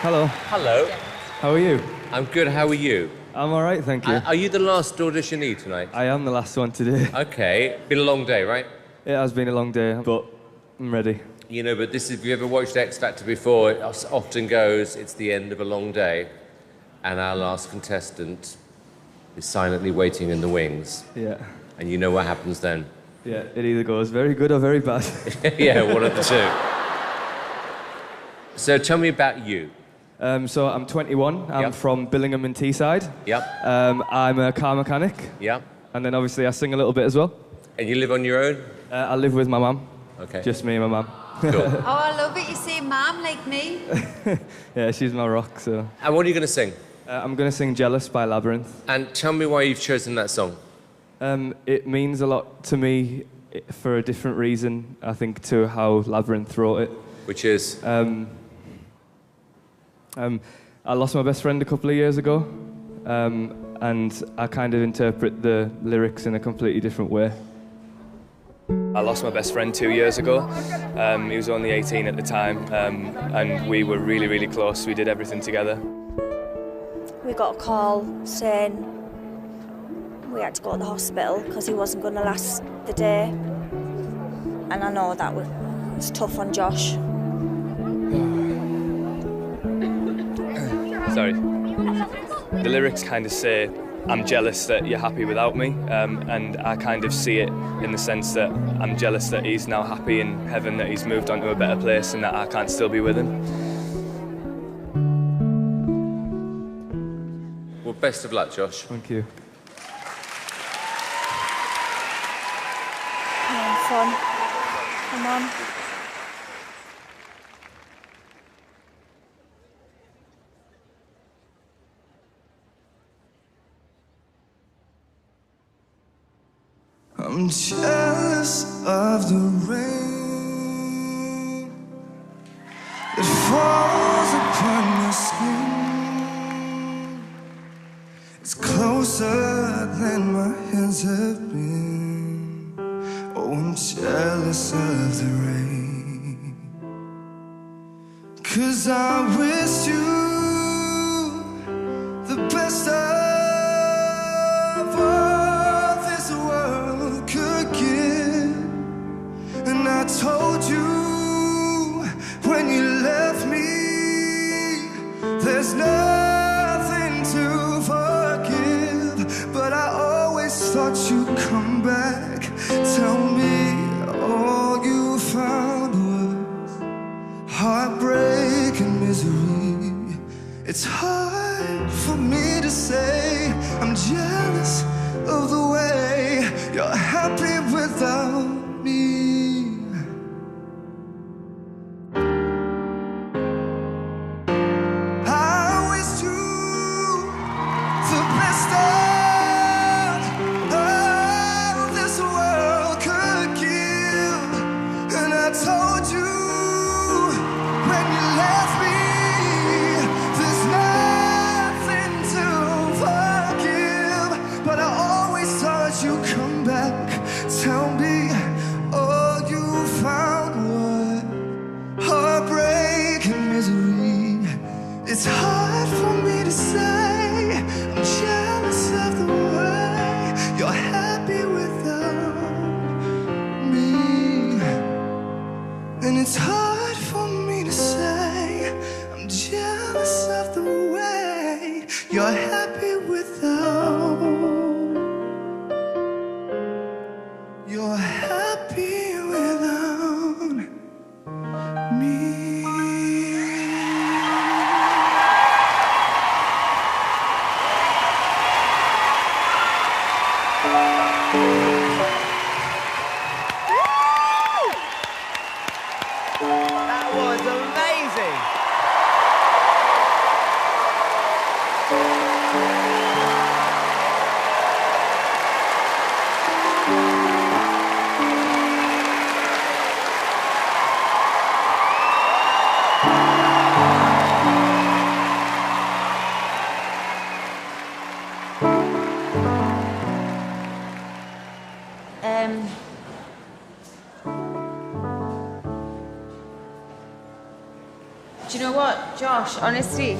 Hello. Hello. How are you? I'm good. How are you? I'm all right, thank you. Are you the last auditionee tonight? I am the last one today. Okay. Been a long day, right? It has been a long day, but I'm ready. You know, but this, if you ever watched X Factor before, it often goes, it's the end of a long day, and our last contestant is silently waiting in the wings. Yeah. And you know what happens then? Yeah, it either goes very good or very bad. Yeah, one of the two. So tell me about you. So I'm 21. I'm Yep. from Billingham and Teesside. Yep. I'm a car mechanic. Yep. And then obviously I sing a little bit as well. And you live on your own? I live with my mum. Okay. Just me and my mum. Cool. Oh, I love it. You say mum like me. Yeah, she's my rock, so. And what are you going to sing? I'm going to sing Jealous by Labyrinth. And tell me why you've chosen that song. It means a lot to me for a different reason, I think, to how Labyrinth wrote it. Which is? I lost my best friend a couple of years ago, and I kind of interpret the lyrics in a completely different way. I lost my best friend 2 years ago. He was only 18 at the time, and we were really, really close. We did everything together. We got a call saying we had to go to the hospital because he wasn't going to last the day. And I know that was tough on Josh. Sorry. The lyrics kind of say, I'm jealous that you're happy without me, and I kind of see it in the sense that I'm jealous that he's now happy in heaven, that he's moved on to a better place and that I can't still be with him. Well, best of luck, Josh. Thank you. Fun. Come on. I'm jealous of the rain that falls upon your skin. It's closer than my hands have been. Oh, I'm jealous of the rain, 'cause I wish you the best of all this world could give. And I told you when you left me, there's nothing to forgive. But I always thought you'd come back. Tell me all you found was heartbreak and misery. It's hard for me to say I'm jealous of the way you're happy without me. I wish you the best of all this world could give. And I told you when you left me, there's nothing to forgive. But I always thought you'd come back. Tell me all you found was heartbreak and misery. It's hard for me to say I'm jealous of the way you're happy without me. And it's hard for me to say I'm jealous of the way you're happy without. You're happy without me. That was amazing. Do you know what, Josh, honestly?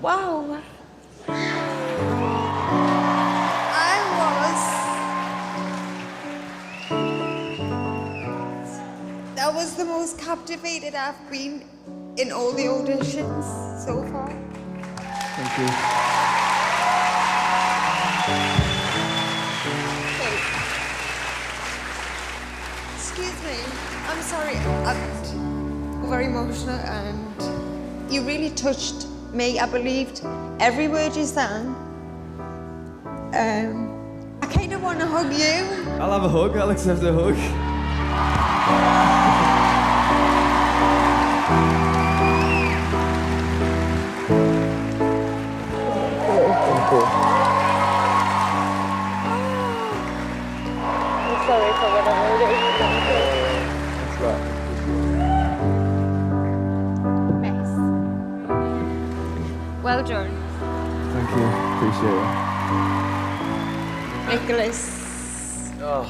Wow. That was the most captivated I've been in all the auditions so far. Thank you. Excuse me, I'm sorry, I'm very emotional and you really touched me. I believed every word you sang. I kind of want to hug you. I'll have a hug. I'll accept a hug. I'm sorry for whatever it is. That's right. Mess. Well done. Thank you. Appreciate it. Nicholas. Oh,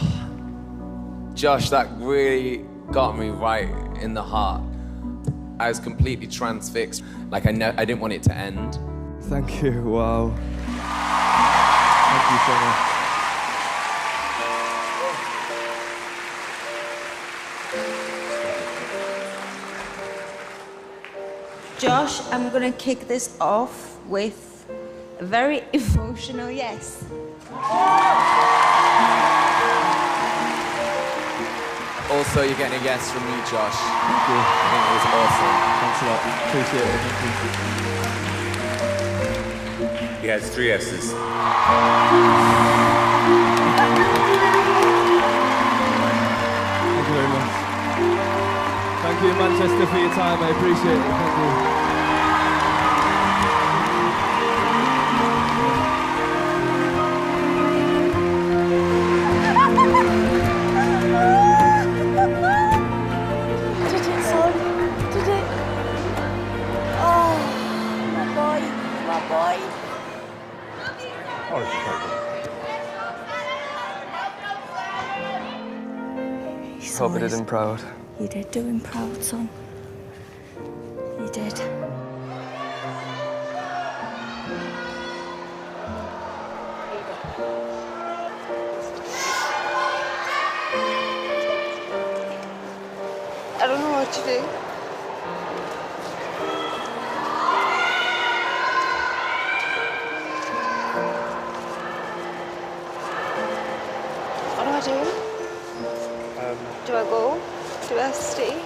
Josh, that really got me right in the heart. I was completely transfixed. Like I didn't want it to end. Thank you. Wow. Thank you so much. Josh, I'm gonna kick this off with a very emotional yes. Also, you're getting a yes from me, Josh. Thank you. I think it was awesome. Thanks a lot. Appreciate it. Thank you. He has 3 S's. Thank you very much. Thank you, Manchester, for your time. I appreciate it. Thank you. Did it, son? Did it? Oh, my boy, my boy. Hope I did him proud. You did do him proud, son. You did. I don't know what to do. What do I do? Do I go? Do I stay?